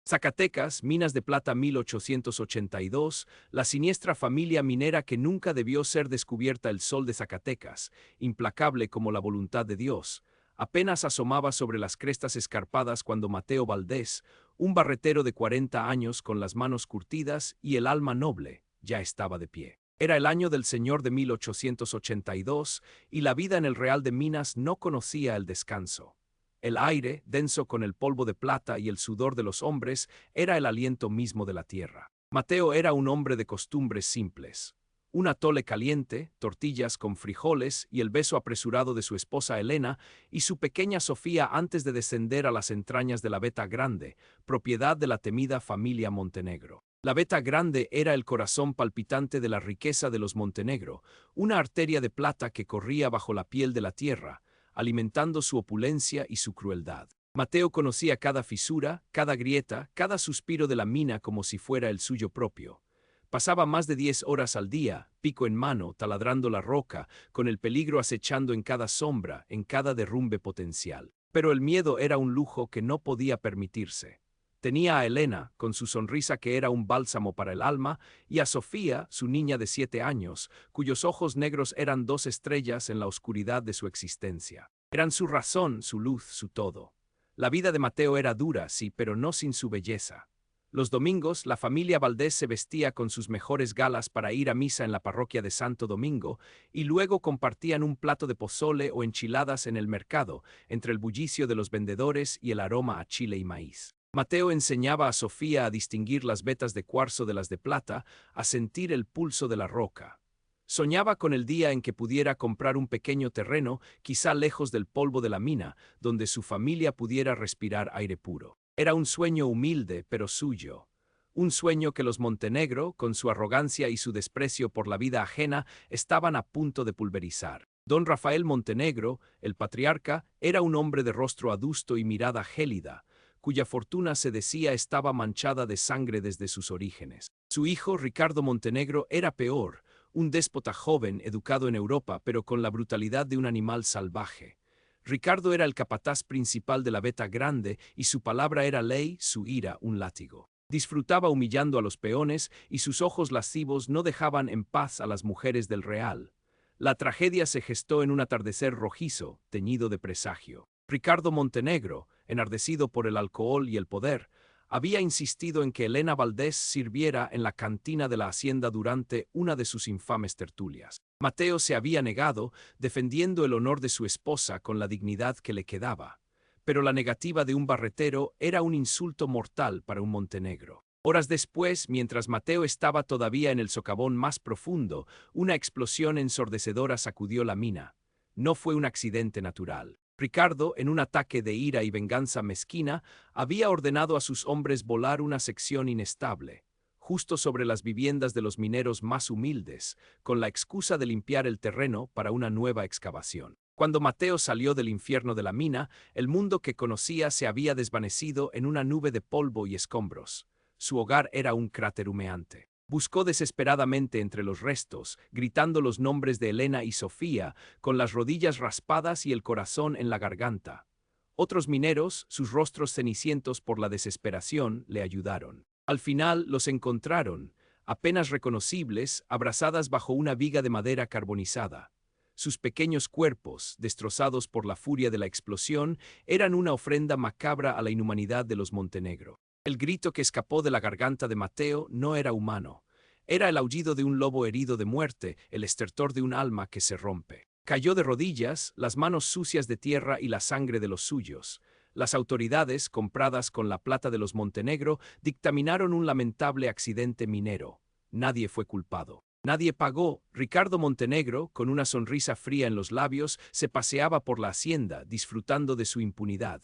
Zacatecas, minas de plata 1882, la siniestra familia minera que nunca debió ser descubierta. El sol de Zacatecas, implacable como la voluntad de Dios, apenas asomaba sobre las crestas escarpadas cuando Mateo Valdés, un barretero de 40 años con las manos curtidas y el alma noble, ya estaba de pie. Era el año del Señor de 1882 y la vida en el Real de Minas no conocía el descanso. El aire, denso con el polvo de plata y el sudor de los hombres, era el aliento mismo de la tierra. Mateo era un hombre de costumbres simples. Un atole caliente, tortillas con frijoles y el beso apresurado de su esposa Elena y su pequeña Sofía antes de descender a las entrañas de la Veta Grande, propiedad de la temida familia Montenegro. La Veta Grande era el corazón palpitante de la riqueza de los Montenegro, una arteria de plata que corría bajo la piel de la tierra, alimentando su opulencia y su crueldad. Mateo conocía cada fisura, cada grieta, cada suspiro de la mina como si fuera el suyo propio. Pasaba más de 10 horas al día, pico en mano, taladrando la roca, con el peligro acechando en cada sombra, en cada derrumbe potencial. Pero el miedo era un lujo que no podía permitirse. Tenía a Elena, con su sonrisa que era un bálsamo para el alma, y a Sofía, su niña de 7 años, cuyos ojos negros eran 2 estrellas en la oscuridad de su existencia. Eran su razón, su luz, su todo. La vida de Mateo era dura, sí, pero no sin su belleza. Los domingos, la familia Valdés se vestía con sus mejores galas para ir a misa en la parroquia de Santo Domingo, y luego compartían un plato de pozole o enchiladas en el mercado, entre el bullicio de los vendedores y el aroma a chile y maíz. Mateo enseñaba a Sofía a distinguir las vetas de cuarzo de las de plata, a sentir el pulso de la roca. Soñaba con el día en que pudiera comprar un pequeño terreno, quizá lejos del polvo de la mina, donde su familia pudiera respirar aire puro. Era un sueño humilde, pero suyo. Un sueño que los Montenegro, con su arrogancia y su desprecio por la vida ajena, estaban a punto de pulverizar. Don Rafael Montenegro, el patriarca, era un hombre de rostro adusto y mirada gélida, cuya fortuna se decía estaba manchada de sangre desde sus orígenes. Su hijo, Ricardo Montenegro, era peor, un déspota joven, educado en Europa, pero con la brutalidad de un animal salvaje. Ricardo era el capataz principal de la Veta Grande y su palabra era ley, su ira un látigo. Disfrutaba humillando a los peones y sus ojos lascivos no dejaban en paz a las mujeres del Real. La tragedia se gestó en un atardecer rojizo, teñido de presagio. Ricardo Montenegro, enardecido por el alcohol y el poder, había insistido en que Elena Valdés sirviera en la cantina de la hacienda durante una de sus infames tertulias. Mateo se había negado, defendiendo el honor de su esposa con la dignidad que le quedaba. Pero la negativa de un barretero era un insulto mortal para un Montenegro. Horas después, mientras Mateo estaba todavía en el socavón más profundo, una explosión ensordecedora sacudió la mina. No fue un accidente natural. Ricardo, en un ataque de ira y venganza mezquina, había ordenado a sus hombres volar una sección inestable, justo sobre las viviendas de los mineros más humildes, con la excusa de limpiar el terreno para una nueva excavación. Cuando Mateo salió del infierno de la mina, el mundo que conocía se había desvanecido en una nube de polvo y escombros. Su hogar era un cráter humeante. Buscó desesperadamente entre los restos, gritando los nombres de Elena y Sofía, con las rodillas raspadas y el corazón en la garganta. Otros mineros, sus rostros cenicientos por la desesperación, le ayudaron. Al final los encontraron, apenas reconocibles, abrazadas bajo una viga de madera carbonizada. Sus pequeños cuerpos, destrozados por la furia de la explosión, eran una ofrenda macabra a la inhumanidad de los Montenegro. El grito que escapó de la garganta de Mateo no era humano. Era el aullido de un lobo herido de muerte, el estertor de un alma que se rompe. Cayó de rodillas, las manos sucias de tierra y la sangre de los suyos. Las autoridades, compradas con la plata de los Montenegro, dictaminaron un lamentable accidente minero. Nadie fue culpado. Nadie pagó. Ricardo Montenegro, con una sonrisa fría en los labios, se paseaba por la hacienda, disfrutando de su impunidad.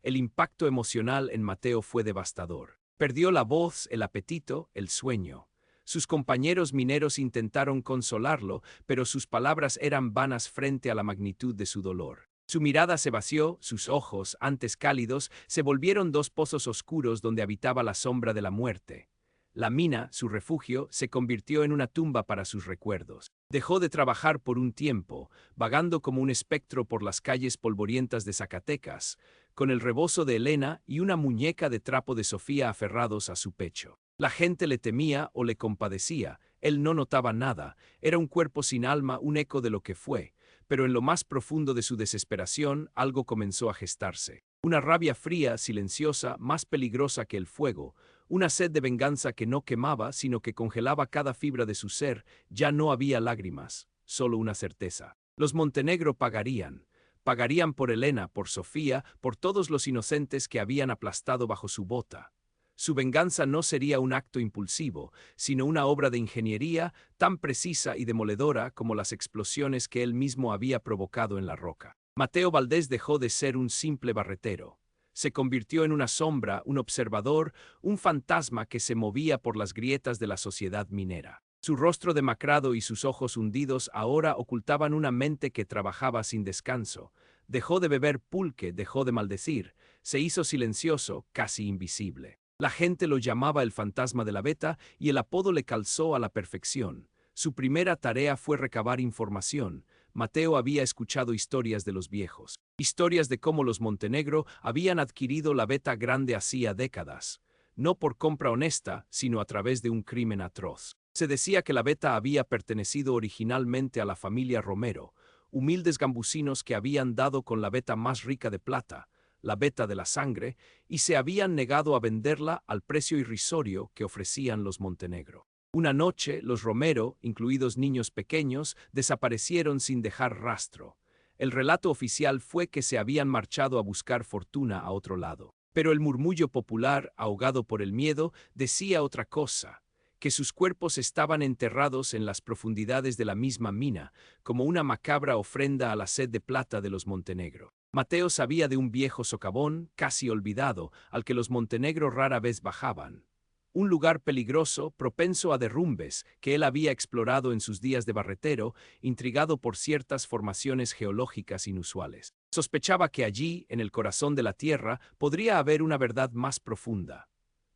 El impacto emocional en Mateo fue devastador. Perdió la voz, el apetito, el sueño. Sus compañeros mineros intentaron consolarlo, pero sus palabras eran vanas frente a la magnitud de su dolor. Su mirada se vació, sus ojos, antes cálidos, se volvieron 2 pozos oscuros donde habitaba la sombra de la muerte. La mina, su refugio, se convirtió en una tumba para sus recuerdos. Dejó de trabajar por un tiempo, vagando como un espectro por las calles polvorientas de Zacatecas, con el rebozo de Elena y una muñeca de trapo de Sofía aferrados a su pecho. La gente le temía o le compadecía, él no notaba nada, era un cuerpo sin alma, un eco de lo que fue, pero en lo más profundo de su desesperación algo comenzó a gestarse. Una rabia fría, silenciosa, más peligrosa que el fuego, una sed de venganza que no quemaba, sino que congelaba cada fibra de su ser. Ya no había lágrimas, solo una certeza. Los Montenegro pagarían. Pagarían por Elena, por Sofía, por todos los inocentes que habían aplastado bajo su bota. Su venganza no sería un acto impulsivo, sino una obra de ingeniería tan precisa y demoledora como las explosiones que él mismo había provocado en la roca. Mateo Valdés dejó de ser un simple barretero. Se convirtió en una sombra, un observador, un fantasma que se movía por las grietas de la sociedad minera. Su rostro demacrado y sus ojos hundidos ahora ocultaban una mente que trabajaba sin descanso. Dejó de beber pulque, dejó de maldecir, se hizo silencioso, casi invisible. La gente lo llamaba el fantasma de la Beta y el apodo le calzó a la perfección. Su primera tarea fue recabar información. Mateo había escuchado historias de los viejos, historias de cómo los Montenegro habían adquirido la Beta Grande hacía décadas, no por compra honesta, sino a través de un crimen atroz. Se decía que la Beta había pertenecido originalmente a la familia Romero, humildes gambusinos que habían dado con la Beta más rica de plata, la Beta de la sangre, y se habían negado a venderla al precio irrisorio que ofrecían los Montenegro. Una noche, los Romero, incluidos niños pequeños, desaparecieron sin dejar rastro. El relato oficial fue que se habían marchado a buscar fortuna a otro lado. Pero el murmullo popular, ahogado por el miedo, decía otra cosa, que sus cuerpos estaban enterrados en las profundidades de la misma mina, como una macabra ofrenda a la sed de plata de los Montenegro. Mateo sabía de un viejo socavón, casi olvidado, al que los Montenegro rara vez bajaban. Un lugar peligroso, propenso a derrumbes, que él había explorado en sus días de barretero, intrigado por ciertas formaciones geológicas inusuales. Sospechaba que allí, en el corazón de la tierra, podría haber una verdad más profunda.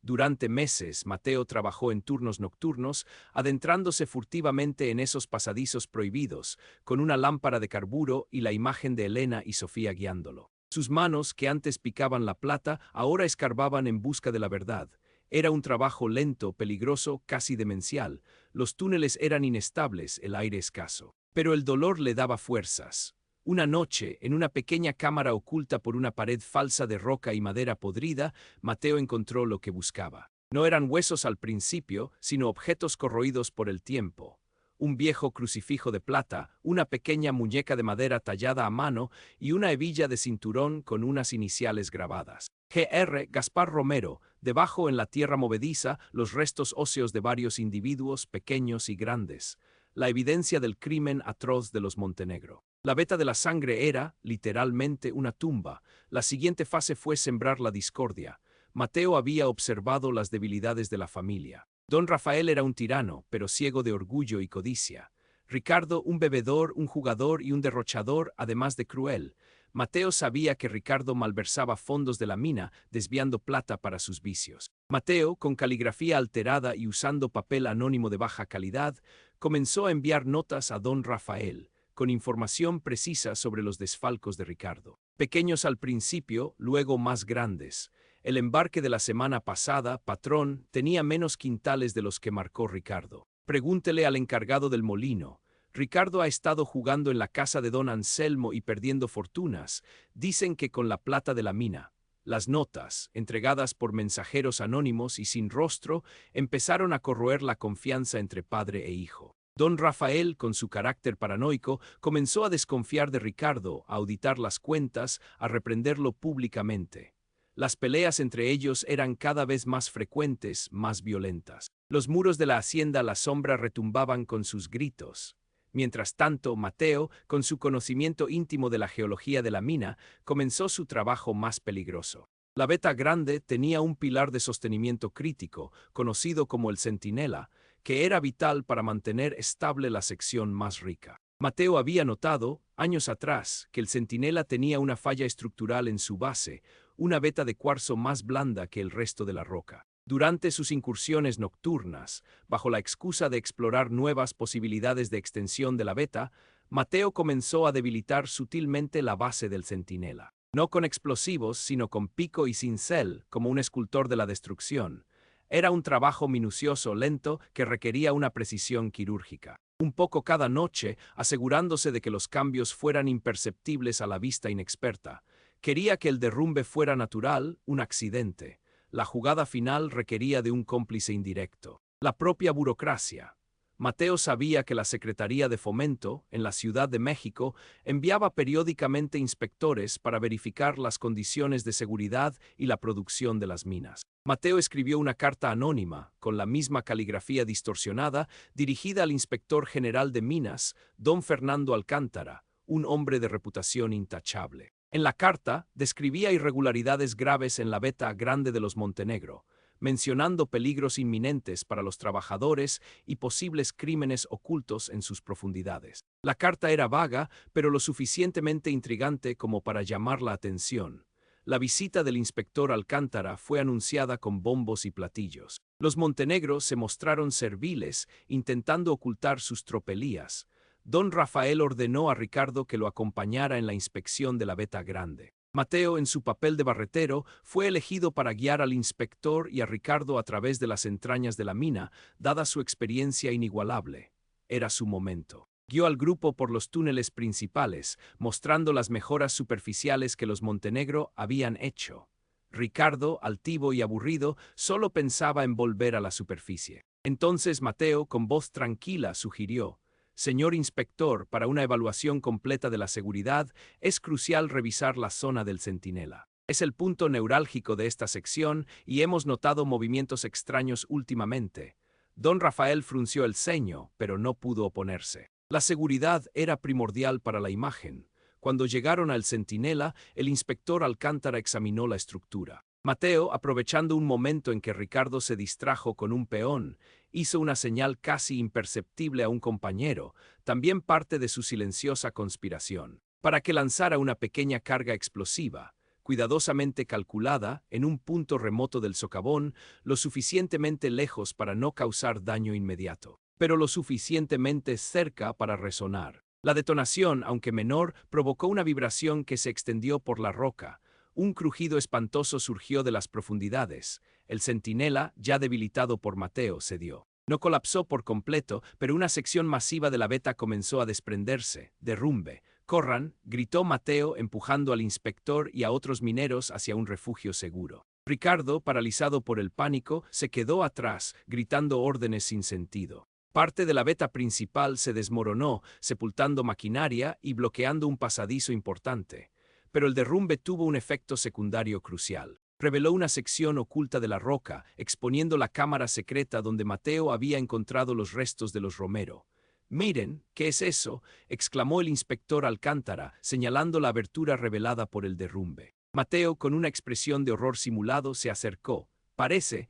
Durante meses, Mateo trabajó en turnos nocturnos, adentrándose furtivamente en esos pasadizos prohibidos, con una lámpara de carburo y la imagen de Elena y Sofía guiándolo. Sus manos, que antes picaban la plata, ahora escarbaban en busca de la verdad. Era un trabajo lento, peligroso, casi demencial. Los túneles eran inestables, el aire escaso. Pero el dolor le daba fuerzas. Una noche, en una pequeña cámara oculta por una pared falsa de roca y madera podrida, Mateo encontró lo que buscaba. No eran huesos al principio, sino objetos corroídos por el tiempo. Un viejo crucifijo de plata, una pequeña muñeca de madera tallada a mano y una hebilla de cinturón con unas iniciales grabadas. Gr. Gaspar Romero. Debajo, en la tierra movediza, los restos óseos de varios individuos pequeños y grandes. La evidencia del crimen atroz de los Montenegro. La Beta de la sangre era, literalmente, una tumba. La siguiente fase fue sembrar la discordia. Mateo había observado las debilidades de la familia. Don Rafael era un tirano, pero ciego de orgullo y codicia. Ricardo, un bebedor, un jugador y un derrochador, además de cruel. Mateo sabía que Ricardo malversaba fondos de la mina, desviando plata para sus vicios. Mateo, con caligrafía alterada y usando papel anónimo de baja calidad, comenzó a enviar notas a don Rafael, con información precisa sobre los desfalcos de Ricardo. Pequeños al principio, luego más grandes. El embarque de la semana pasada, patrón, tenía menos quintales de los que marcó Ricardo. Pregúntele al encargado del molino. Ricardo ha estado jugando en la casa de don Anselmo y perdiendo fortunas. Dicen que con la plata de la mina. Las notas, entregadas por mensajeros anónimos y sin rostro, empezaron a corroer la confianza entre padre e hijo. Don Rafael, con su carácter paranoico, comenzó a desconfiar de Ricardo, a auditar las cuentas, a reprenderlo públicamente. Las peleas entre ellos eran cada vez más frecuentes, más violentas. Los muros de la hacienda a la sombra retumbaban con sus gritos. Mientras tanto, Mateo, con su conocimiento íntimo de la geología de la mina, comenzó su trabajo más peligroso. La Beta Grande tenía un pilar de sostenimiento crítico, conocido como el centinela, que era vital para mantener estable la sección más rica. Mateo había notado, años atrás, que el centinela tenía una falla estructural en su base, una veta de cuarzo más blanda que el resto de la roca. Durante sus incursiones nocturnas, bajo la excusa de explorar nuevas posibilidades de extensión de la veta, Mateo comenzó a debilitar sutilmente la base del centinela. No con explosivos, sino con pico y cincel, como un escultor de la destrucción. Era un trabajo minucioso, lento, que requería una precisión quirúrgica. Un poco cada noche, asegurándose de que los cambios fueran imperceptibles a la vista inexperta. Quería que el derrumbe fuera natural, un accidente. La jugada final requería de un cómplice indirecto. La propia burocracia. Mateo sabía que la Secretaría de Fomento, en la Ciudad de México, enviaba periódicamente inspectores para verificar las condiciones de seguridad y la producción de las minas. Mateo escribió una carta anónima, con la misma caligrafía distorsionada, dirigida al inspector general de Minas, don Fernando Alcántara, un hombre de reputación intachable. En la carta, describía irregularidades graves en la veta grande de los Montenegro, mencionando peligros inminentes para los trabajadores y posibles crímenes ocultos en sus profundidades. La carta era vaga, pero lo suficientemente intrigante como para llamar la atención. La visita del inspector Alcántara fue anunciada con bombos y platillos. Los Montenegro se mostraron serviles, intentando ocultar sus tropelías. Don Rafael ordenó a Ricardo que lo acompañara en la inspección de la veta grande. Mateo, en su papel de barretero, fue elegido para guiar al inspector y a Ricardo a través de las entrañas de la mina, dada su experiencia inigualable. Era su momento. Guió al grupo por los túneles principales, mostrando las mejoras superficiales que los Montenegro habían hecho. Ricardo, altivo y aburrido, solo pensaba en volver a la superficie. Entonces Mateo, con voz tranquila, sugirió: «Señor inspector, para una evaluación completa de la seguridad, es crucial revisar la zona del centinela. Es el punto neurálgico de esta sección y hemos notado movimientos extraños últimamente». Don Rafael frunció el ceño, pero no pudo oponerse. La seguridad era primordial para la imagen. Cuando llegaron al centinela, el inspector Alcántara examinó la estructura. Mateo, aprovechando un momento en que Ricardo se distrajo con un peón, hizo una señal casi imperceptible a un compañero, también parte de su silenciosa conspiración, para que lanzara una pequeña carga explosiva, cuidadosamente calculada, en un punto remoto del socavón, lo suficientemente lejos para no causar daño inmediato, pero lo suficientemente cerca para resonar. La detonación, aunque menor, provocó una vibración que se extendió por la roca. Un crujido espantoso surgió de las profundidades. El centinela, ya debilitado por Mateo, cedió. No colapsó por completo, pero una sección masiva de la veta comenzó a desprenderse. «Derrumbe. Corran», gritó Mateo, empujando al inspector y a otros mineros hacia un refugio seguro. Ricardo, paralizado por el pánico, se quedó atrás, gritando órdenes sin sentido. Parte de la veta principal se desmoronó, sepultando maquinaria y bloqueando un pasadizo importante. Pero el derrumbe tuvo un efecto secundario crucial. Reveló una sección oculta de la roca, exponiendo la cámara secreta donde Mateo había encontrado los restos de los Romero. «Miren, ¿qué es eso?», exclamó el inspector Alcántara, señalando la abertura revelada por el derrumbe. Mateo, con una expresión de horror simulado, se acercó. Parece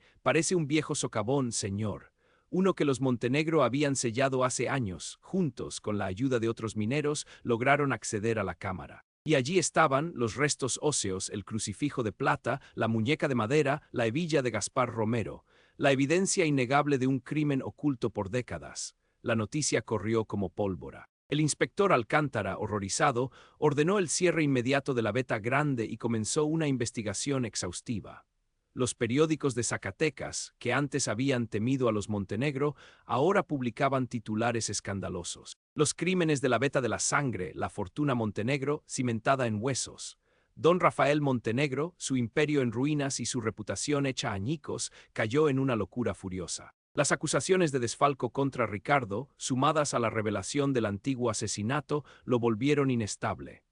un viejo socavón, señor. Uno que los Montenegro habían sellado hace años. Juntos, con la ayuda de otros mineros, lograron acceder a la cámara. Y allí estaban los restos óseos, el crucifijo de plata, la muñeca de madera, la hebilla de Gaspar Romero, la evidencia innegable de un crimen oculto por décadas. La noticia corrió como pólvora. El inspector Alcántara, horrorizado, ordenó el cierre inmediato de la veta grande y comenzó una investigación exhaustiva. Los periódicos de Zacatecas, que antes habían temido a los Montenegro, ahora publicaban titulares escandalosos. «Los crímenes de la veta de la sangre, la fortuna Montenegro, cimentada en huesos». Don Rafael Montenegro, su imperio en ruinas y su reputación hecha añicos, cayó en una locura furiosa. Las acusaciones de desfalco contra Ricardo, sumadas a la revelación del antiguo asesinato, lo volvieron inestable.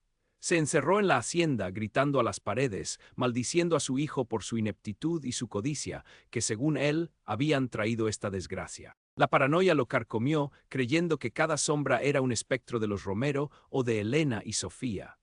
Se encerró en la hacienda, gritando a las paredes, maldiciendo a su hijo por su ineptitud y su codicia, que según él, habían traído esta desgracia. La paranoia lo carcomió, creyendo que cada sombra era un espectro de los Romero o de Elena y Sofía.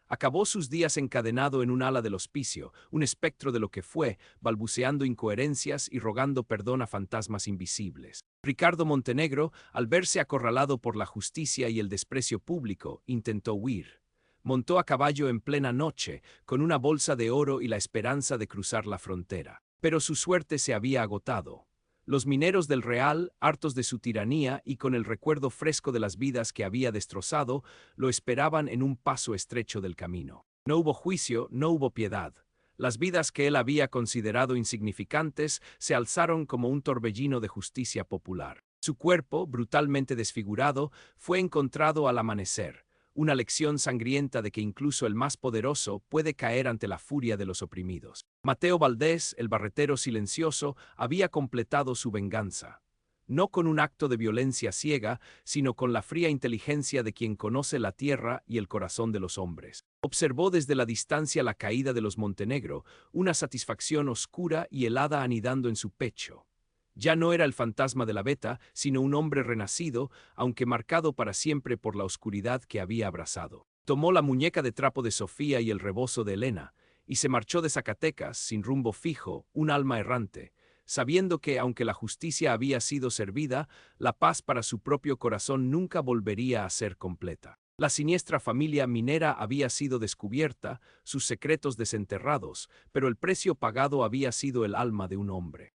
Acabó sus días encadenado en un ala del hospicio, un espectro de lo que fue, balbuceando incoherencias y rogando perdón a fantasmas invisibles. Ricardo Montenegro, al verse acorralado por la justicia y el desprecio público, intentó huir. Montó a caballo en plena noche, con una bolsa de oro y la esperanza de cruzar la frontera. Pero su suerte se había agotado. Los mineros del Real, hartos de su tiranía y con el recuerdo fresco de las vidas que había destrozado, lo esperaban en un paso estrecho del camino. No hubo juicio, no hubo piedad. Las vidas que él había considerado insignificantes se alzaron como un torbellino de justicia popular. Su cuerpo, brutalmente desfigurado, fue encontrado al amanecer, una lección sangrienta de que incluso el más poderoso puede caer ante la furia de los oprimidos. Mateo Valdés, el barretero silencioso, había completado su venganza. No con un acto de violencia ciega, sino con la fría inteligencia de quien conoce la tierra y el corazón de los hombres. Observó desde la distancia la caída de los Montenegro, una satisfacción oscura y helada anidando en su pecho. Ya no era el fantasma de la Beta, sino un hombre renacido, aunque marcado para siempre por la oscuridad que había abrazado. Tomó la muñeca de trapo de Sofía y el rebozo de Elena, y se marchó de Zacatecas, sin rumbo fijo, un alma errante, sabiendo que, aunque la justicia había sido servida, la paz para su propio corazón nunca volvería a ser completa. La siniestra familia minera había sido descubierta, sus secretos desenterrados, pero el precio pagado había sido el alma de un hombre.